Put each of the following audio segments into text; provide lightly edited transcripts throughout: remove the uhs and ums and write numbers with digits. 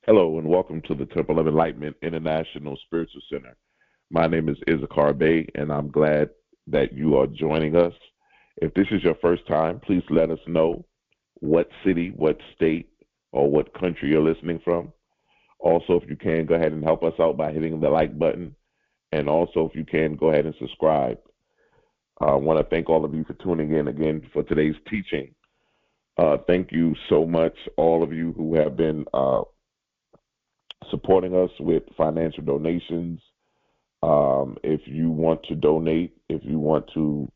Hello and welcome to the Temple of Enlightenment International Spiritual Center. My name is Issachar Bey, and I'm glad that you are joining us. If this is your first time, please let us know what city, what state, or what country you're listening from. Also, if you can, go ahead and help us out by hitting the like button. And also, if you can, go ahead and subscribe. I want to thank all of you for tuning in again for today's teaching. Thank you so much, all of you who have been supporting us with financial donations. If you want to donate, if you want to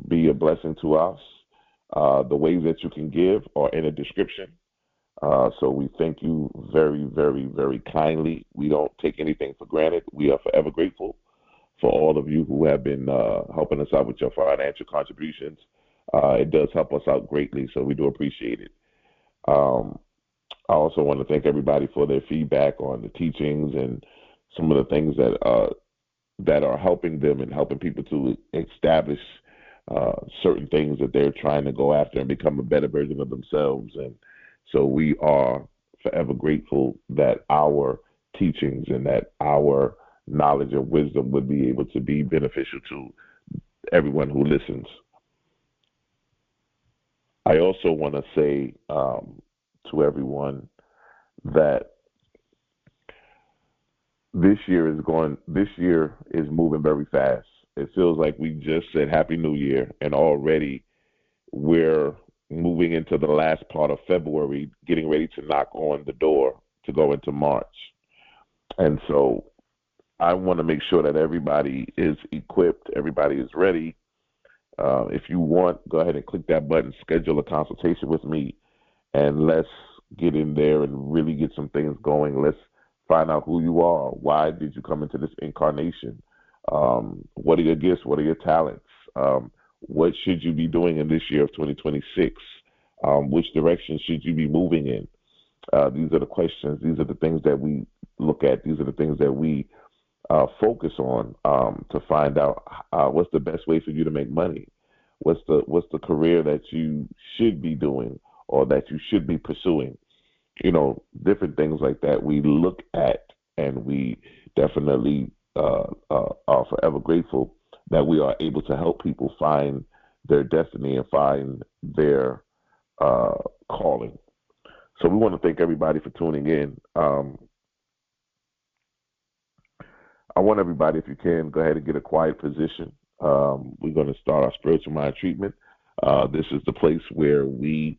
be a blessing to us, the ways that you can give are in the description. So we thank you very, very, very kindly. We don't take anything for granted. We are forever grateful for all of you who have been helping us out with your financial contributions. It does help us out greatly, so we do appreciate it. I also want to thank everybody for their feedback on the teachings and some of the things that are helping them and helping people to establish certain things that they're trying to go after and become a better version of themselves. And so we are forever grateful that our teachings and that our knowledge and wisdom would be able to be beneficial to everyone who listens. I also want to say to everyone that this year is moving very fast. It feels like we just said Happy New Year, and already we're moving into the last part of February, getting ready to knock on the door to go into March. And so I want to make sure that everybody is equipped, everybody is ready. If you want, go ahead and click that button, schedule a consultation with me, and let's get in there and really get some things going. Let's find out who you are. Why did you come into this incarnation? What are your gifts? What are your talents? What should you be doing in this year of 2026? Which direction should you be moving in? These are the questions. These are the things that we look at. These are the things that we focus on to find out what's the best way for you to make money. What's the career that you should be doing or that you should be pursuing? You know, different things like that we look at, and we definitely are forever grateful that we are able to help people find their destiny and find their calling. So we want to thank everybody for tuning in. I want everybody, if you can, go ahead and get a quiet position. We're going to start our spiritual mind treatment. This is the place where we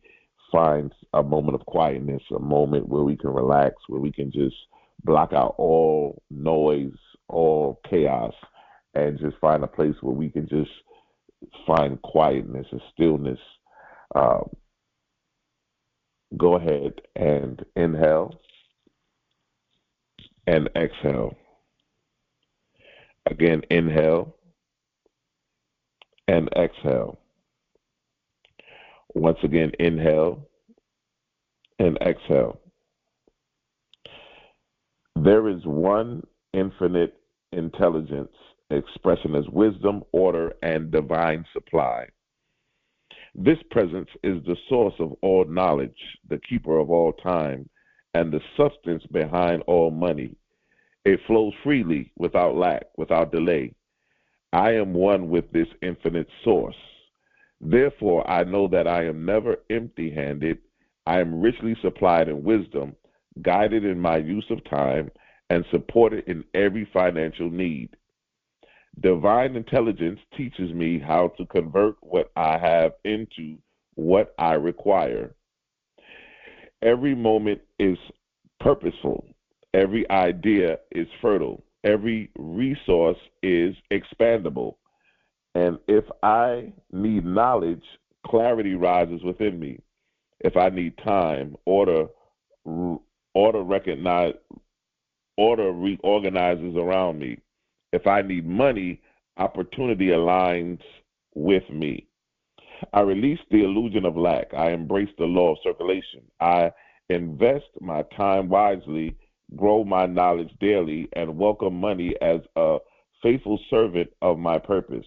find a moment of quietness, a moment where we can relax, where we can just block out all noise, all chaos, and just find a place where we can just find quietness and stillness. Go ahead and inhale and exhale. Again, inhale and exhale. Once again, inhale and exhale. There is one infinite intelligence expressing as wisdom, order, and divine supply. This presence is the source of all knowledge, the keeper of all time, and the substance behind all money. It flows freely, without lack, without delay. I am one with this infinite source. Therefore, I know that I am never empty-handed. I am richly supplied in wisdom, guided in my use of time, and supported in every financial need. Divine intelligence teaches me how to convert what I have into what I require. Every moment is purposeful. Every idea is fertile. Every resource is expandable. And if I need knowledge, clarity rises within me. If I need time, order reorganizes around me. If I need money, opportunity aligns with me. I release the illusion of lack. I embrace the law of circulation. I invest my time wisely, grow my knowledge daily, and welcome money as a faithful servant of my purpose.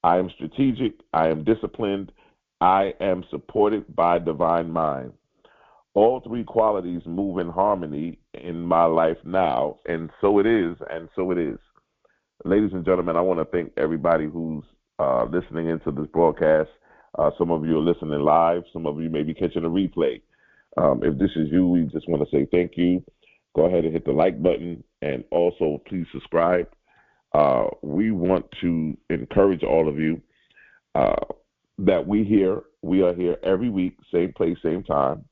I am strategic. I am disciplined. I am supported by divine mind. All three qualities move in harmony in my life now, and so it is, and so it is. Ladies and gentlemen, I want to thank everybody who's listening into this broadcast. Some of you are listening live. Some of you may be catching a replay. If this is you, we just want to say thank you. Go ahead and hit the like button, and also please subscribe. We want to encourage all of you that we are here every week, same place, same time,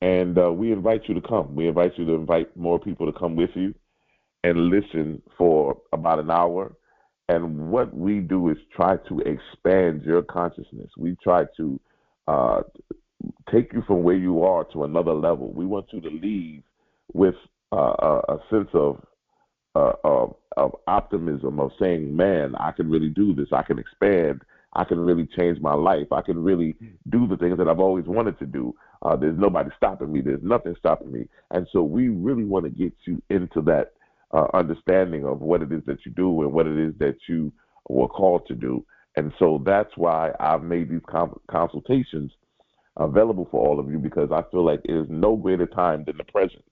and we invite you to come. We invite you to invite more people to come with you and listen for about an hour. And what we do is try to expand your consciousness. We try to take you from where you are to another level. We want you to leave with a sense of optimism, of saying, man, I can really do this. I can expand. I can really change my life. I can really do the things that I've always wanted to do. There's nobody stopping me. There's nothing stopping me. And so we really want to get you into that understanding of what it is that you do and what it is that you were called to do. And so that's why I've made these consultations available for all of you, because I feel like it is no greater time than the presence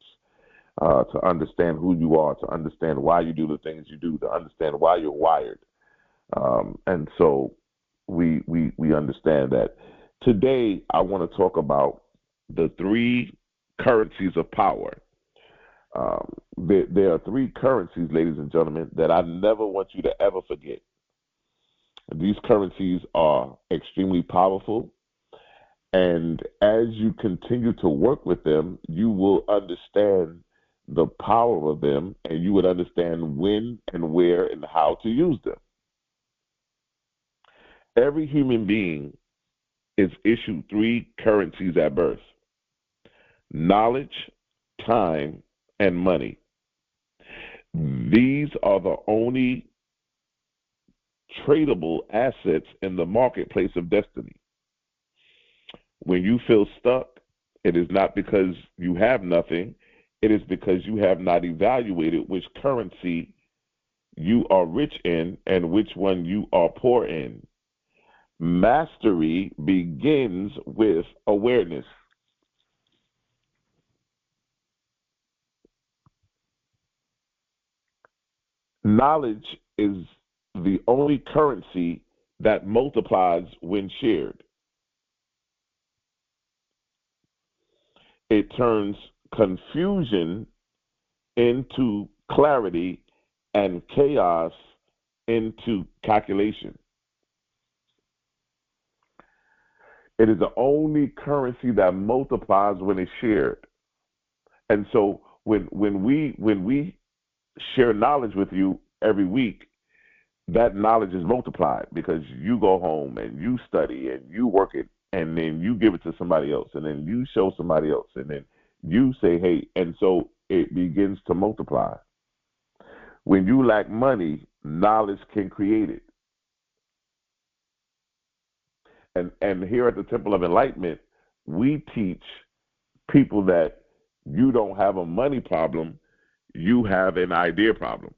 to understand who you are, to understand why you do the things you do, to understand why you're wired. And so we understand that. Today, I want to talk about the three currencies of power. There are three currencies, ladies and gentlemen, that I never want you to ever forget. These currencies are extremely powerful, and as you continue to work with them, you will understand the power of them, and you would understand when and where and how to use them. Every human being is issued three currencies at birth: knowledge, time, and money. These are the only tradable assets in the marketplace of destiny. When you feel stuck, it is not because you have nothing. It is because you have not evaluated which currency you are rich in and which one you are poor in. Mastery begins with awareness. Knowledge is the only currency that multiplies when shared. It turns confusion into clarity and chaos into calculation. It is the only currency that multiplies when it's shared. And so when we share knowledge with you every week, that knowledge is multiplied because you go home and you study and you work it, and then you give it to somebody else, and then you show somebody else, and then you say, hey, and so it begins to multiply. When you lack money, knowledge can create it. And here at the Temple of Enlightenment, we teach people that you don't have a money problem, you have an idea problem.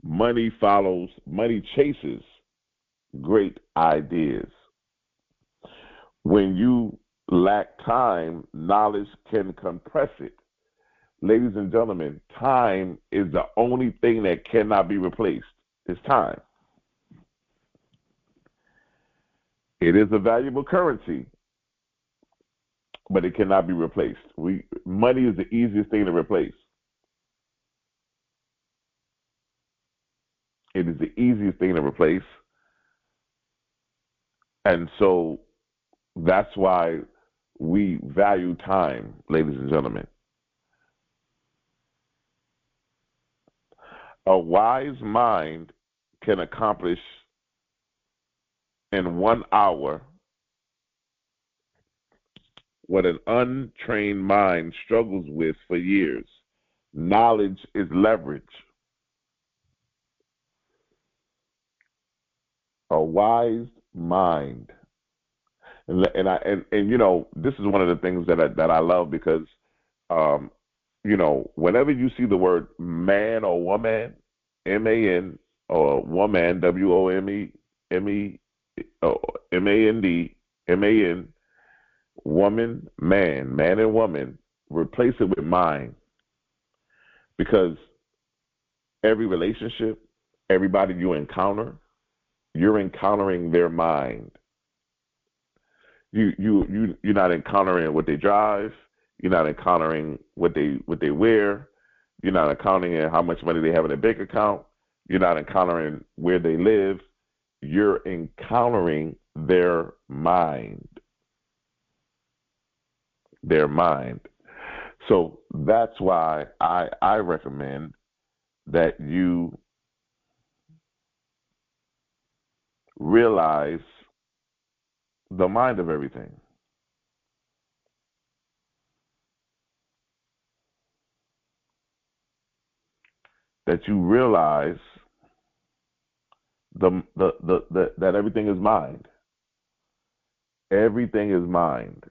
Money follows, money chases great ideas. When you lack time, knowledge can compress it. Ladies and gentlemen, time is the only thing that cannot be replaced. It's time. It is a valuable currency, but it cannot be replaced. Money is the easiest thing to replace. It is the easiest thing to replace. And so that's why we value time, ladies and gentlemen. A wise mind can accomplish in 1 hour what an untrained mind struggles with for years. Knowledge is leverage. A wise mind. And you know, this is one of the things that I love, because you know, whenever you see the word man or woman, M-A-N, or woman, W-O-M-E, M-E, M-A-N-D, M-A-N, woman, man and woman, replace it with mind. Because every relationship, everybody you encounter, you're encountering their mind. You're not encountering what they drive. You're not encountering what they wear. You're not encountering how much money they have in their bank account. You're not encountering where they live. You're encountering their mind. Their mind. So that's why I recommend that you realize the mind of everything. That you realize that everything is mind. Everything is mind.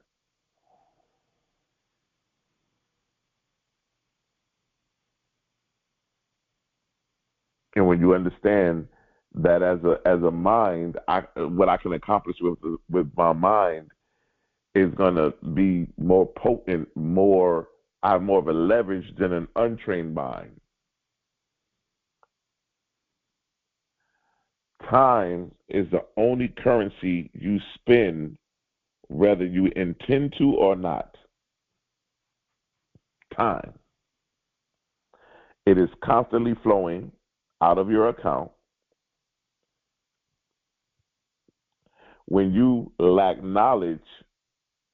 And when you understand that as a mind, what I can accomplish with my mind is going to be more potent, more I have more of a leverage than an untrained mind. Time is the only currency you spend whether you intend to or not. Time. It is constantly flowing out of your account. When you lack knowledge,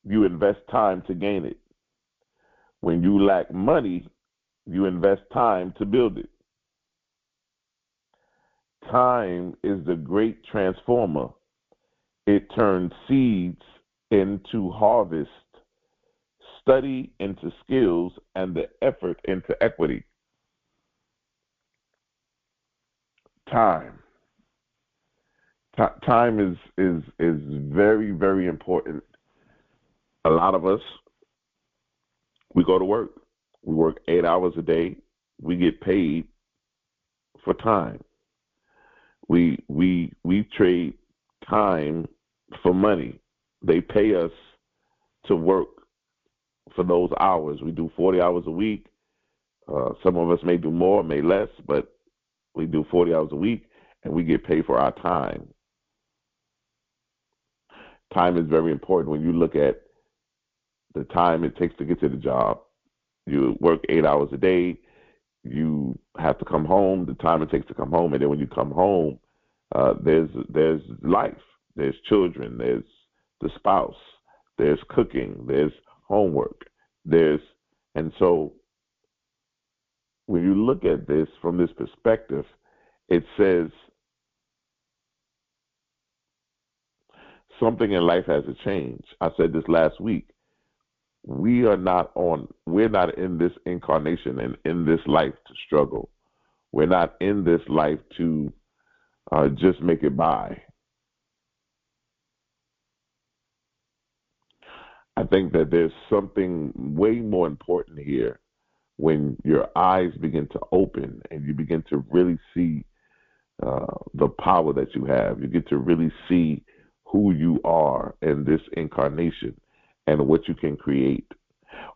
you invest time to gain it. When you lack money, you invest time to build it. Time is the great transformer. It turns seeds into harvest, study into skills, and the effort into equity. Time. Time is very, very important. A lot of us, we go to work. We work 8 hours a day. We get paid for time. We trade time for money. They pay us to work for those hours. We do 40 hours a week. Some of us may do more, may less, but we do 40 hours a week, and we get paid for our time. Time is very important when you look at the time it takes to get to the job. You work 8 hours a day. You have to come home, the time it takes to come home. And then when you come home, there's life. There's children. There's the spouse. There's cooking. There's homework. And so when you look at this from this perspective, it says something in life has to change. I said this last week. We're not in this incarnation and in this life to struggle. We're not in this life to just make it by. I think that there's something way more important here when your eyes begin to open and you begin to really see the power that you have. You get to really see who you are in this incarnation and what you can create.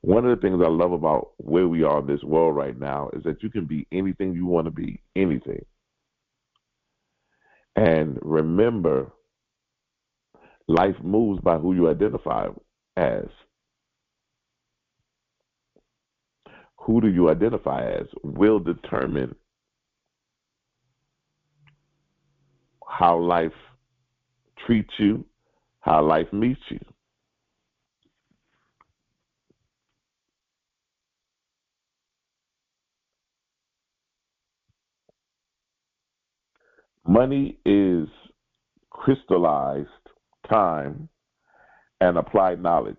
One of the things I love about where we are in this world right now is that you can be anything you want to be, anything. And remember, life moves by who you identify as. Who do you identify as will determine how life treats you, how life meets you. Money is crystallized time and applied knowledge.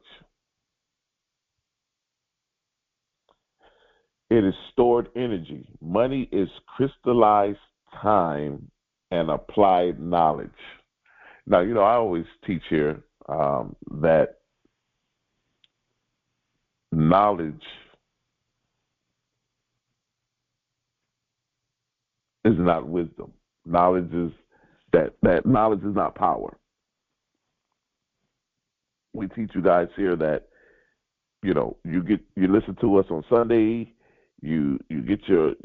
It is stored energy. Money is crystallized time and applied knowledge. Now, I always teach here that knowledge is not wisdom. Knowledge is that knowledge is not power. We teach you guys here that, you listen to us on Sunday, you get your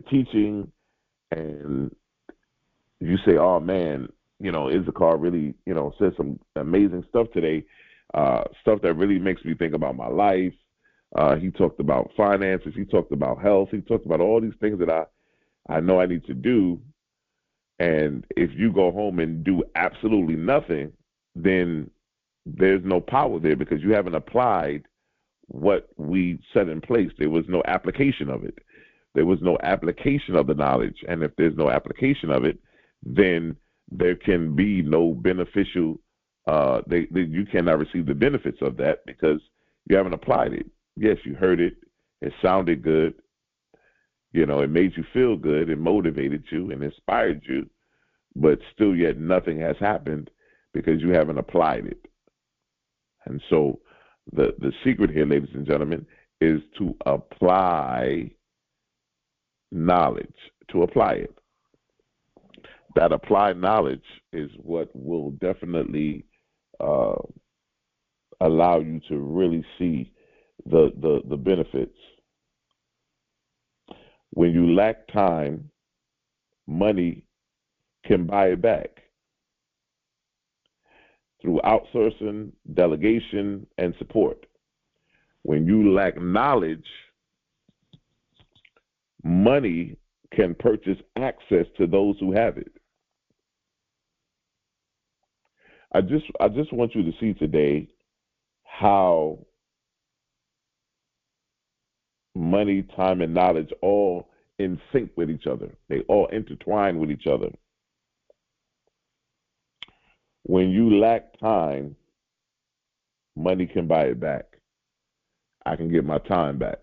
teaching, and you say, oh man, Issachar really, said some amazing stuff today, stuff that really makes me think about my life. He talked about finances, he talked about health, he talked about all these things that I know I need to do. And if you go home and do absolutely nothing, then there's no power there because you haven't applied what we set in place. There was no application of it. There was no application of the knowledge. And if there's no application of it, then there can be no beneficial, you cannot receive the benefits of that because you haven't applied it. Yes, you heard it. It sounded good. It made you feel good. It motivated you and inspired you. But still yet nothing has happened because you haven't applied it. And so the secret here, ladies and gentlemen, is to apply knowledge, to apply it. That applied knowledge is what will definitely allow you to really see the benefits. When you lack time, money can buy it back through outsourcing, delegation, and support. When you lack knowledge, money can purchase access to those who have it. I just want you to see today how money, time, and knowledge all in sync with each other. They all intertwine with each other. When you lack time, money can buy it back. I can get my time back.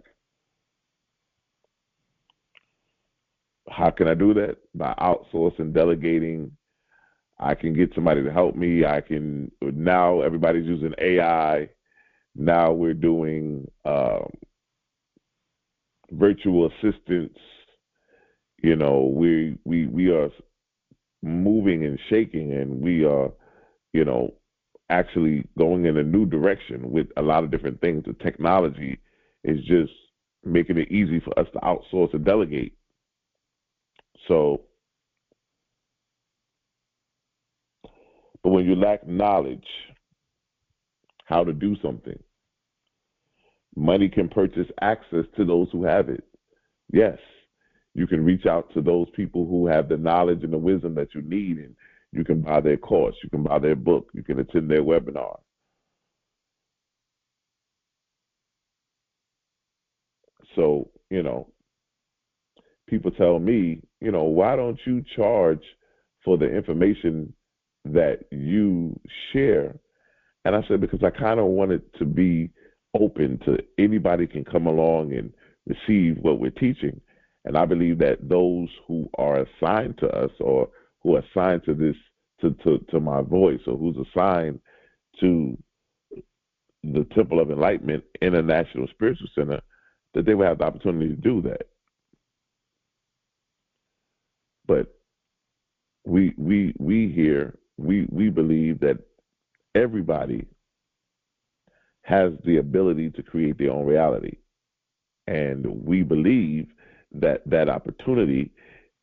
How can I do that? By outsourcing, delegating. I can get somebody to help me. Now everybody's using AI. Now we're doing virtual assistants. We are moving and shaking, and we are, actually going in a new direction with a lot of different things. The technology is just making it easy for us to outsource and delegate. So, but when you lack knowledge, how to do something, money can purchase access to those who have it. Yes, you can reach out to those people who have the knowledge and the wisdom that you need, and you can buy their course, you can buy their book, you can attend their webinar. So, people tell me, why don't you charge for the information that you share? And I said, because I kind of want it to be open to anybody can come along and receive what we're teaching. And I believe that those who are assigned to us, or who are assigned to this, to my voice, or who's assigned to the Temple of Enlightenment International Spiritual Center, that they will have the opportunity to do that. But we believe that everybody has the ability to create their own reality. And we believe that that opportunity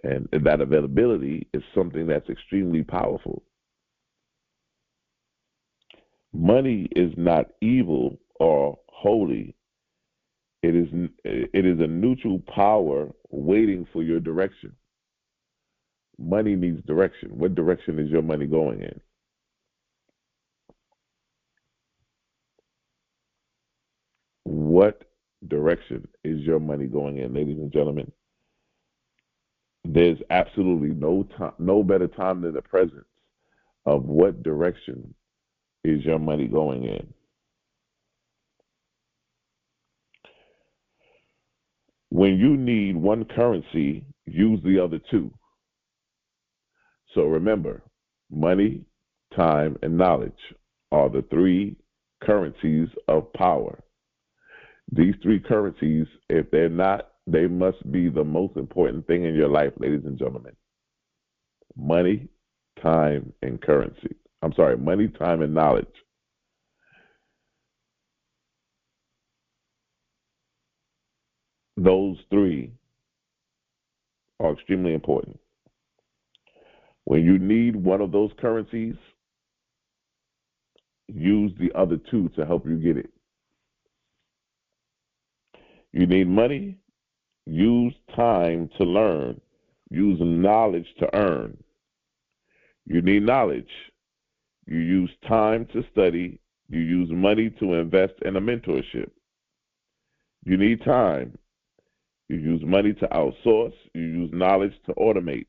and that availability is something that's extremely powerful. Money is not evil or holy. It is a neutral power waiting for your direction. Money needs direction. What direction is your money going in? What direction is your money going in, ladies and gentlemen? There's absolutely no better time than the presence of what direction is your money going in. When you need one currency, use the other two. So remember, money, time, and knowledge are the three currencies of power. These three currencies, if they're not, they must be the most important thing in your life, ladies and gentlemen. Money, time, and currency. I'm sorry, money, time, and knowledge. Those three are extremely important. When you need one of those currencies, use the other two to help you get it. You need money, use time to learn, use knowledge to earn. You need knowledge, you use time to study, you use money to invest in a mentorship. You need time, you use money to outsource, you use knowledge to automate.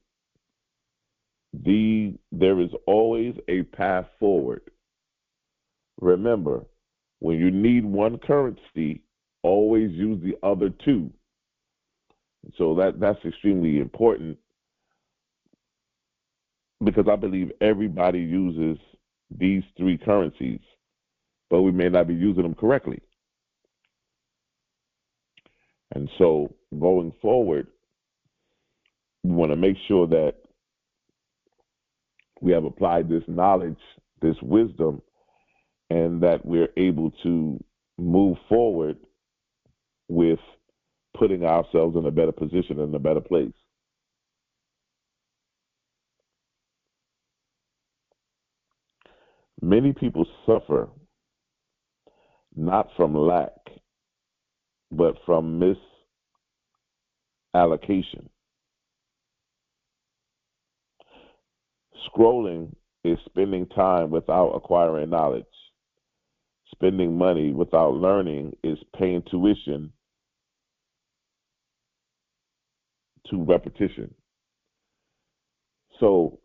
There is always a path forward. Remember, when you need one currency, always use the other two. So that's extremely important because I believe everybody uses these three currencies, but we may not be using them correctly. And so going forward, we want to make sure that we have applied this knowledge, this wisdom, and that we're able to move forward with putting ourselves in a better position, in a better place. Many people suffer not from lack, but from misallocation. Scrolling is spending time without acquiring knowledge. Spending money without learning is paying tuition to repetition. So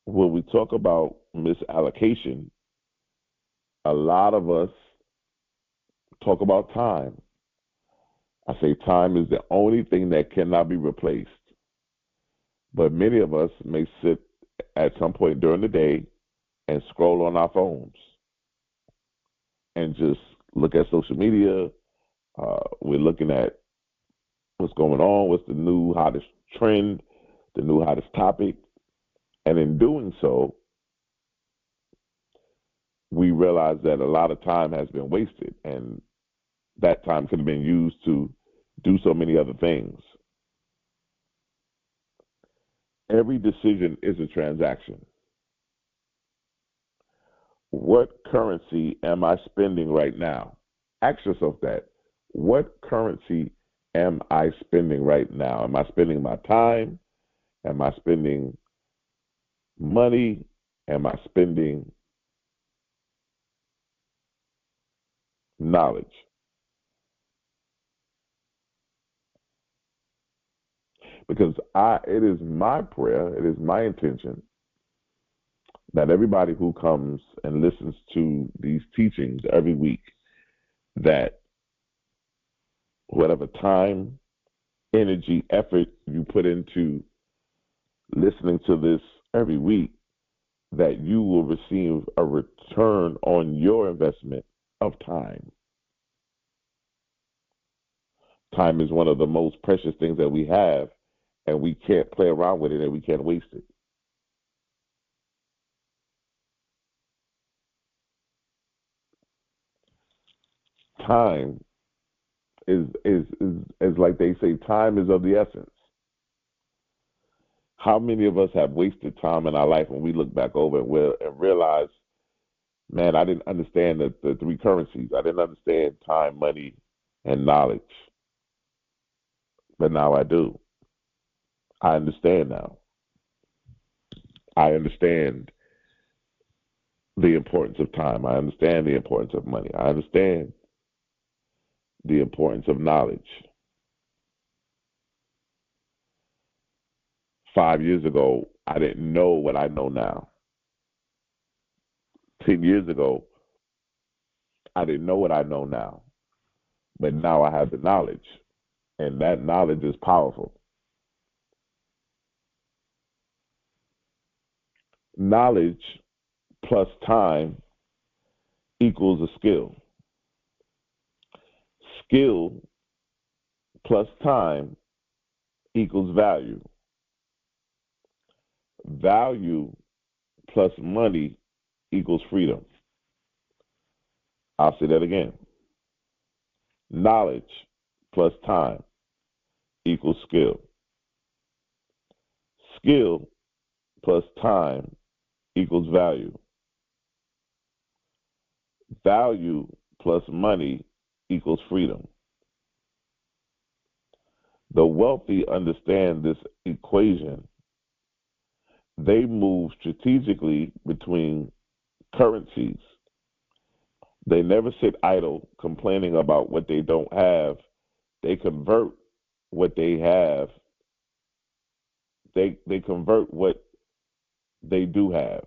when we talk about misallocation, a lot of us talk about time. I say time is the only thing that cannot be replaced. But many of us may sit at some point during the day and scroll on our phones and just look at social media. We're looking at what's going on, what's the new hottest trend, the new hottest topic. And in doing so, we realize that a lot of time has been wasted, and that time could have been used to do so many other things. Every decision is a transaction. What currency am I spending right now? Ask yourself that. What currency am I spending right now? Am I spending my time? Am I spending money? Am I spending knowledge? Because it is my prayer, it is my intention that everybody who comes and listens to these teachings every week, that whatever time, energy, effort you put into listening to this every week, that you will receive a return on your investment of time. Time is one of the most precious things that we have, and we can't play around with it and we can't waste it. Time is like they say, time is of the essence. How many of us have wasted time in our life when we look back over and realize, man, I didn't understand the three currencies. I didn't understand time, money, and knowledge. But now I do. I understand now. I understand the importance of time. I understand the importance of money. I understand the importance of knowledge. 5 years ago, I didn't know what I know now. 10 years ago, I didn't know what I know now. But now I have the knowledge, and that knowledge is powerful. Knowledge plus time equals a skill. Skill plus time equals value. Value plus money equals freedom. I'll say that again. Knowledge plus time equals skill. Skill plus time equals value. Value plus money equals freedom. The wealthy understand this equation. They move strategically between currencies. They never sit idle complaining about what they don't have. They convert what they have. They convert what they do have.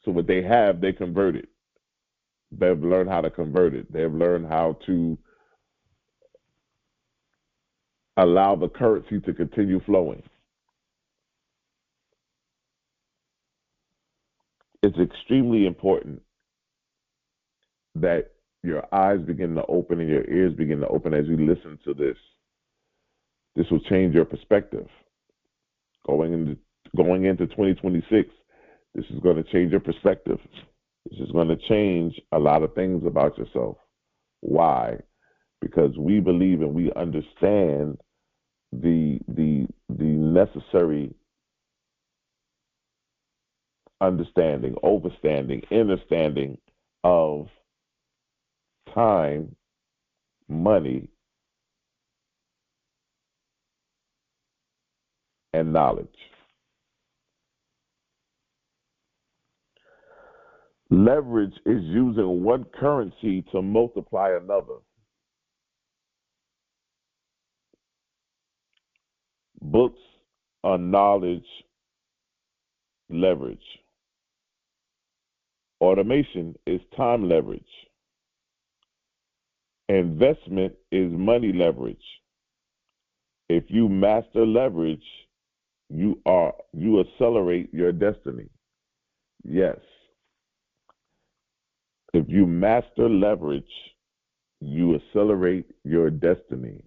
So what they have, they convert it. They've learned how to convert it. They've learned how to allow the currency to continue flowing. It's extremely important that your eyes begin to open and your ears begin to open as you listen to this. This will change your perspective. Going into 2026, this is going to change your perspective. This is going to change a lot of things about yourself. Why? Because we believe and we understand the necessary understanding, overstanding, understanding of time, money, and knowledge. Leverage is using one currency to multiply another. Books are knowledge leverage. Automation is time leverage. Investment is money leverage. If you master leverage, you accelerate your destiny. Yes. If you master leverage, you accelerate your destiny.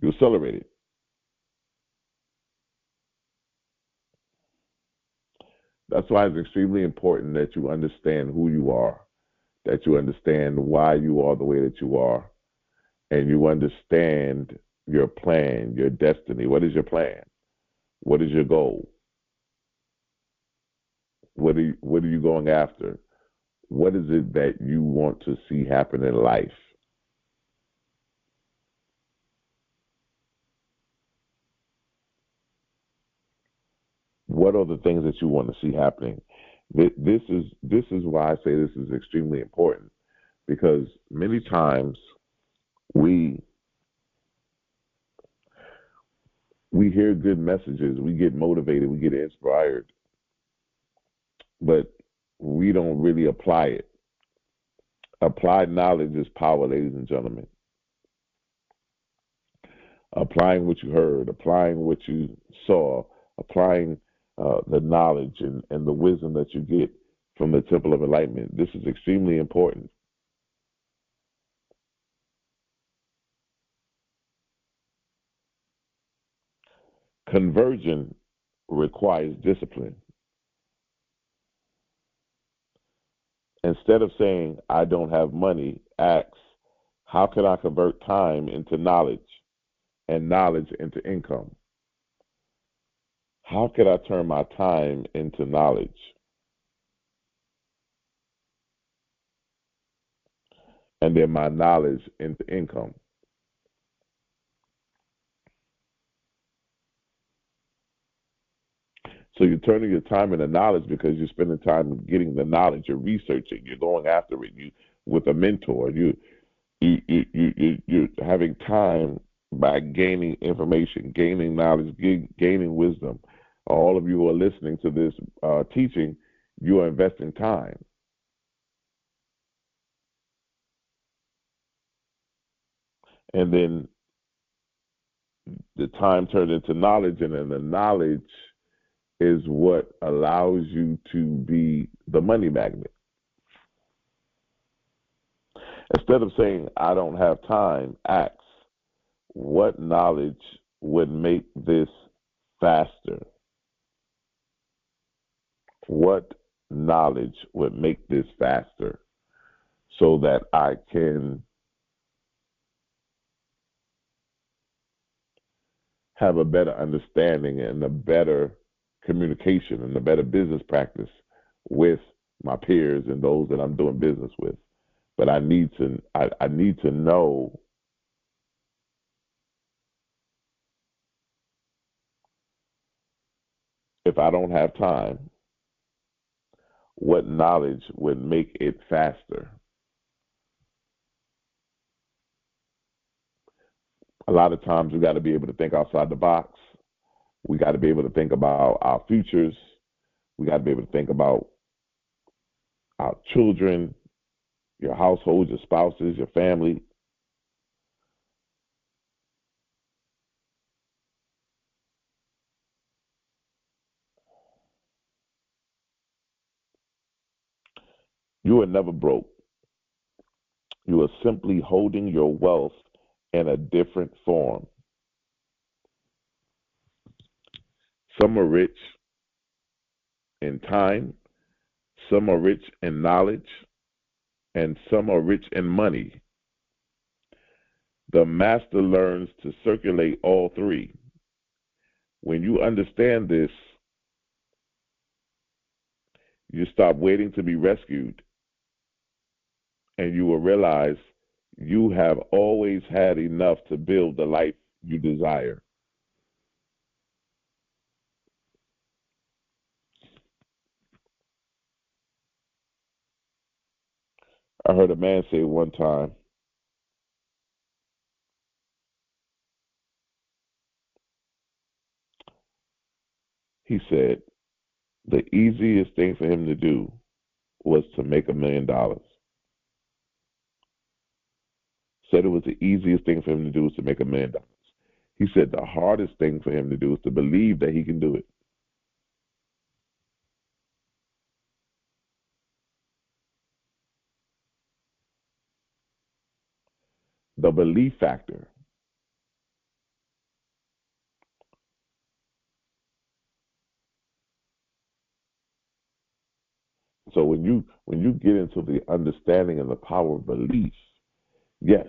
You accelerate it. That's why it's extremely important that you understand who you are, that you understand why you are the way that you are, and you understand your plan, your destiny. What is your plan? What is your goal? What are you going after? What is it that you want to see happen in life? What are the things that you want to see happening? This is why I say this is extremely important, because many times we hear good messages, we get motivated, we get inspired, but we don't really apply it. Applied knowledge is power, ladies and gentlemen. Applying what you heard, applying what you saw, applying the knowledge and the wisdom that you get from the Temple of Enlightenment. This is extremely important. Conversion requires discipline. Instead of saying, I don't have money, ask, how can I convert time into knowledge and knowledge into income? How can I turn my time into knowledge? And then my knowledge into income? So you're turning your time into knowledge because you're spending time getting the knowledge, you're researching, you're going after it, you with a mentor, you're having time by gaining information, gaining knowledge, gaining wisdom. All of you who are listening to this teaching, you are investing time. And then the time turned into knowledge, and then the knowledge is what allows you to be the money magnet. Instead of saying, I don't have time, ask, what knowledge would make this faster? What knowledge would make this faster so that I can have a better understanding and a better communication and a better business practice with my peers and those that I'm doing business with. But I need to know if I don't have time, what knowledge would make it faster. A lot of times we got to be able to think outside the box. We got to be able to think about our futures. We got to be able to think about our children, your household, your spouses, your family. You are never broke. You are simply holding your wealth in a different form. Some are rich in time, some are rich in knowledge, and some are rich in money. The master learns to circulate all three. When you understand this, you stop waiting to be rescued, and you will realize you have always had enough to build the life you desire. I heard a man say one time, he said, the easiest thing for him to do was to make $1 million. Said it was the easiest thing for him to do was to make $1 million. He said the hardest thing for him to do is to believe that he can do it. The belief factor. So when you get into the understanding and the power of belief, yes,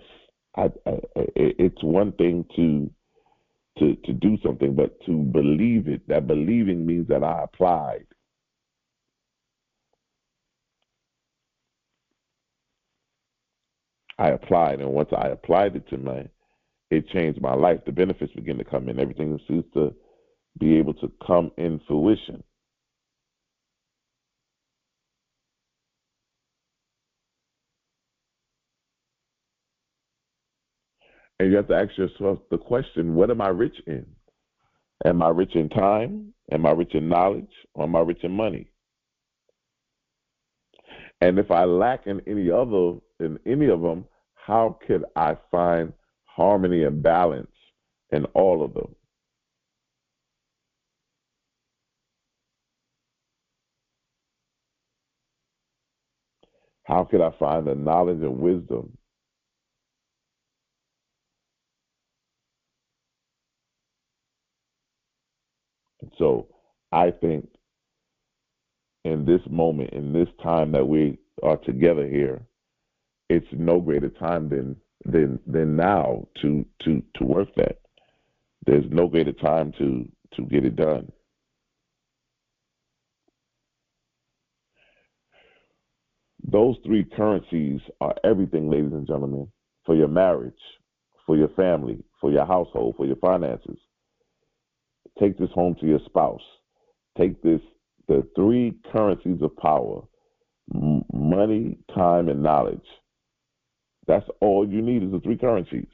it's one thing to do something, but to believe it. That believing means that I applied. I applied, and once I applied it to it changed my life. The benefits begin to come in. Everything seems to be able to come in fruition. And you have to ask yourself the question, what am I rich in? Am I rich in time? Am I rich in knowledge? Or am I rich in money? And if I lack in any of them, how could I find harmony and balance in all of them? How could I find the knowledge and wisdom? And so I think in this moment, in this time that we are together here, it's no greater time than now to work that. There's no greater time to get it done. Those three currencies are everything, ladies and gentlemen, for your marriage, for your family, for your household, for your finances. Take this home to your spouse. Take this, the three currencies of power: money, time, and knowledge. That's all you need is the three currencies.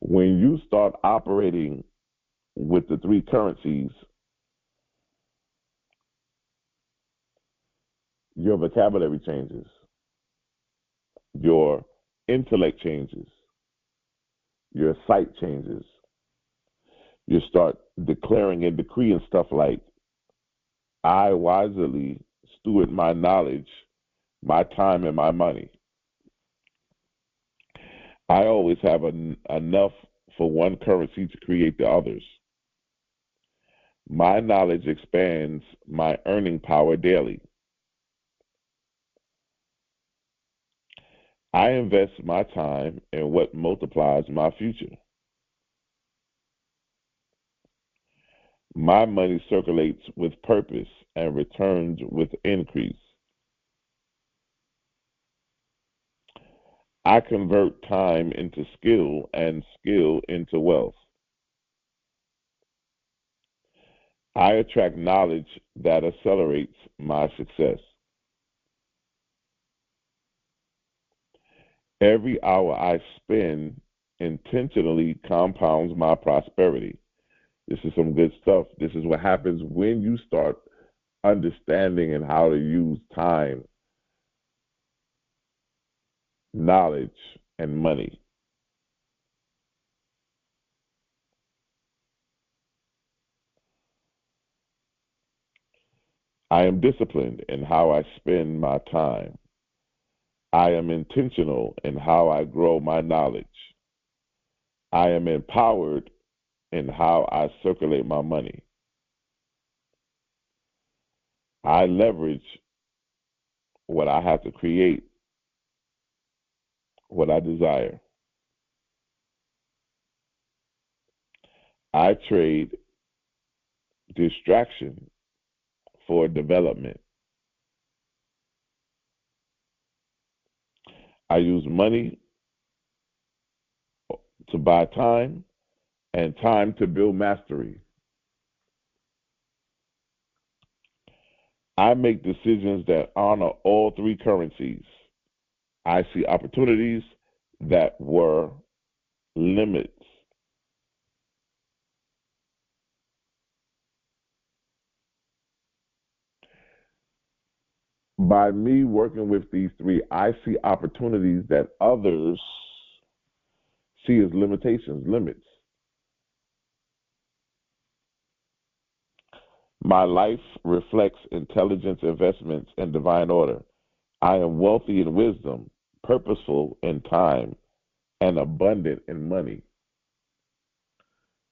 When you start operating with the three currencies, your vocabulary changes, your intellect changes, your sight changes. You start declaring and decreeing stuff like, I wisely steward my knowledge, my time, and my money. I always have enough for one currency to create the others. My knowledge expands my earning power daily. I invest my time in what multiplies my future. My money circulates with purpose and returns with increase. I convert time into skill and skill into wealth. I attract knowledge that accelerates my success. Every hour I spend intentionally compounds my prosperity. This is some good stuff. This is what happens when you start understanding and how to use time, knowledge, and money. I am disciplined in how I spend my time. I am intentional in how I grow my knowledge. I am empowered in how I circulate my money. I leverage what I have to create, what I desire. I trade distraction for development. I use money to buy time and time to build mastery. I make decisions that honor all three currencies. I see opportunities that were limits. By me working with these three, I see opportunities that others see as limitations, limits. My life reflects intelligence, investments, and divine order. I am wealthy in wisdom, purposeful in time, and abundant in money.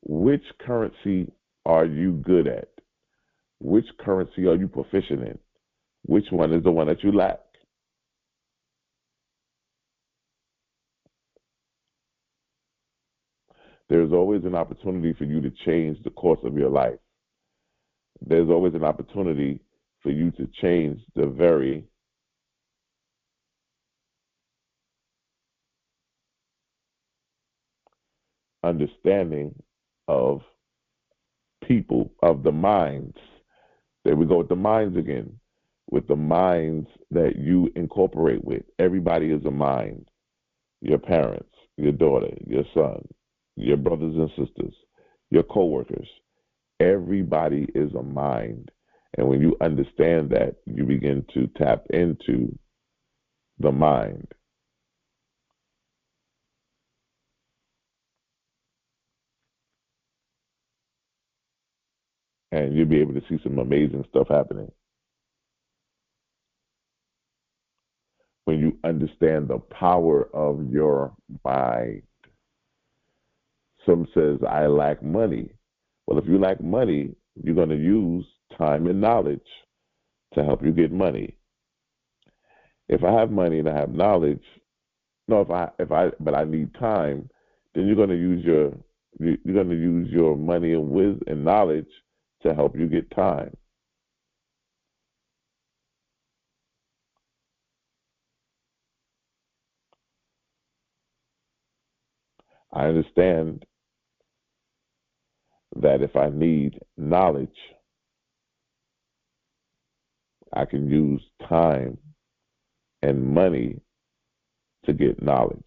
Which currency are you good at? Which currency are you proficient in? Which one is the one that you lack? There's always an opportunity for you to change the course of your life. There's always an opportunity for you to change the very understanding of people, of the minds. There we go with the minds again, with the minds that you incorporate with. Everybody is a mind. Your parents, your daughter, your son, your brothers and sisters, your coworkers. Everybody is a mind. And when you understand that, you begin to tap into the mind. And you'll be able to see some amazing stuff happening. When you understand the power of your mind. Some says, I lack money. Well, if you lack money, you're going to use time and knowledge to help you get money. If I have money and I have knowledge, no, but I need time, then you're going to use your money and wisdom and knowledge to help you get time. I understand that if I need knowledge, I can use time and money to get knowledge.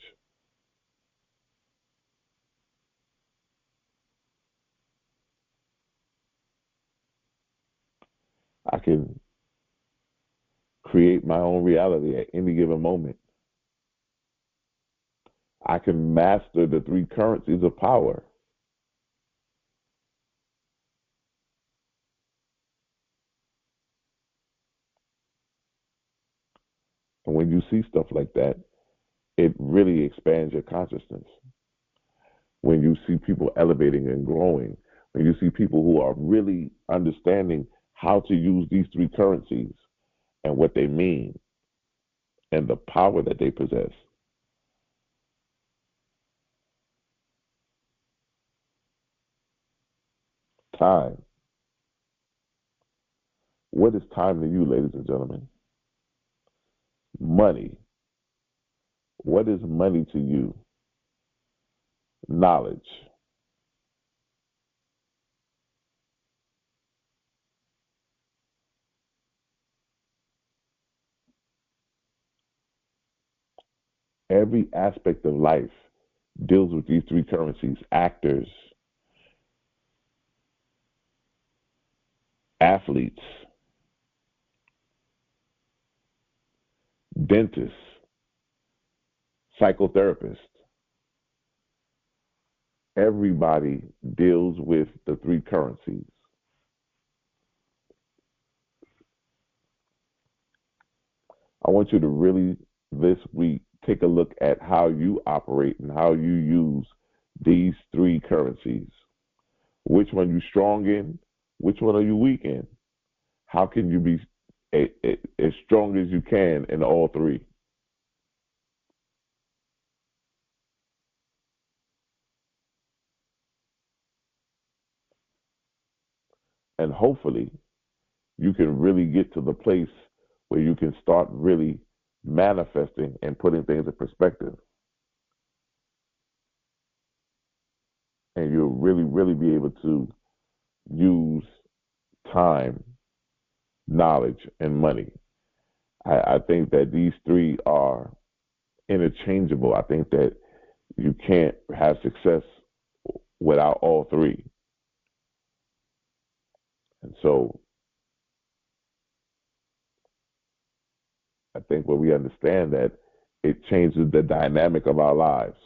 I can create my own reality at any given moment. I can master the three currencies of power. And when you see stuff like that, it really expands your consciousness. When you see people elevating and growing, and you see people who are really understanding how to use these three currencies and what they mean and the power that they possess. Time. What is time to you, ladies and gentlemen? Money. What is money to you? Knowledge. Every aspect of life deals with these three currencies: actors, athletes, dentists, psychotherapists. Everybody deals with the three currencies. I want you to really, this week, take a look at how you operate and how you use these three currencies. Which one you strong in? Which one are you weak in? How can you be as strong as you can in all three? And hopefully, you can really get to the place where you can start really manifesting and putting things in perspective. And you'll really, really be able to use time, knowledge, and money. I think that these three are interchangeable. I think that you can't have success without all three. And so I think when we understand that, it changes the dynamic of our lives.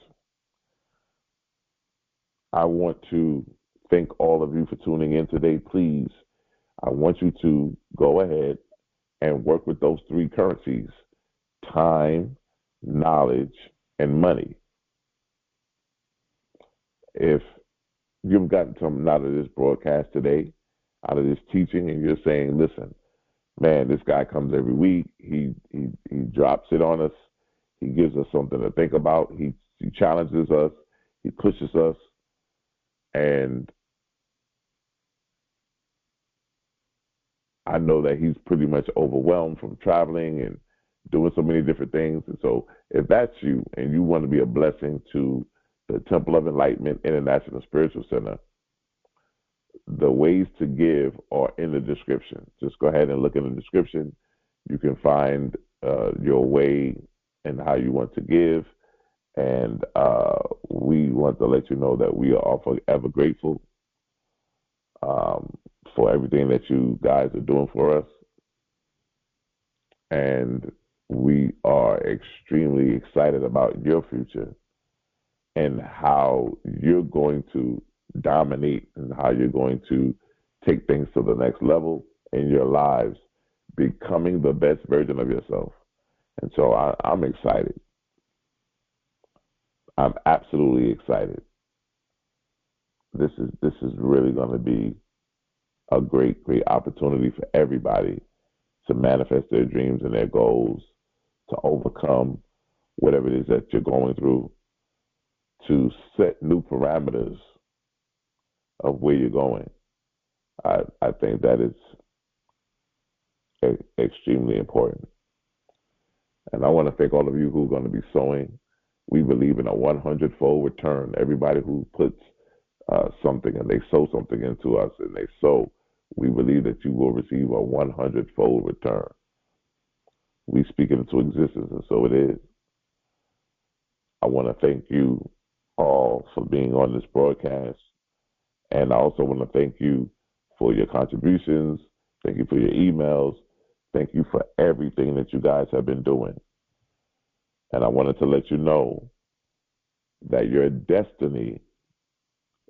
I want to thank all of you for tuning in today. Please, I want you to go ahead and work with those three currencies: time, knowledge, and money. If you've gotten something out of this broadcast today, out of this teaching, and you're saying, listen, man, this guy comes every week, he drops it on us, he gives us something to think about, he challenges us, he pushes us, and I know that he's pretty much overwhelmed from traveling and doing so many different things. And so if that's you and you want to be a blessing to the Temple of Enlightenment International Spiritual Center, the ways to give are in the description. Just go ahead and look in the description. You can find your way and how you want to give. And we want to let you know that we are forever grateful for everything that you guys are doing for us. And we are extremely excited about your future and how you're going to dominate and how you're going to take things to the next level in your lives, becoming the best version of yourself. And so I'm excited. I'm absolutely excited. This is really going to be a great opportunity for everybody to manifest their dreams and their goals, to overcome whatever it is that you're going through, to set new parameters of where you're going. I think that is extremely important. And I want to thank all of you who are going to be sowing. We believe in a 100-fold return. Everybody who puts something and they sow something into us and they sow, we believe that you will receive a 100-fold return. We speak it into existence, and so it is. I want to thank you all for being on this broadcast. And I also want to thank you for your contributions. Thank you for your emails. Thank you for everything that you guys have been doing. And I wanted to let you know that your destiny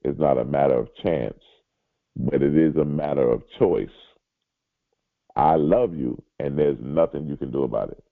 is not a matter of chance, but it is a matter of choice. I love you, and there's nothing you can do about it.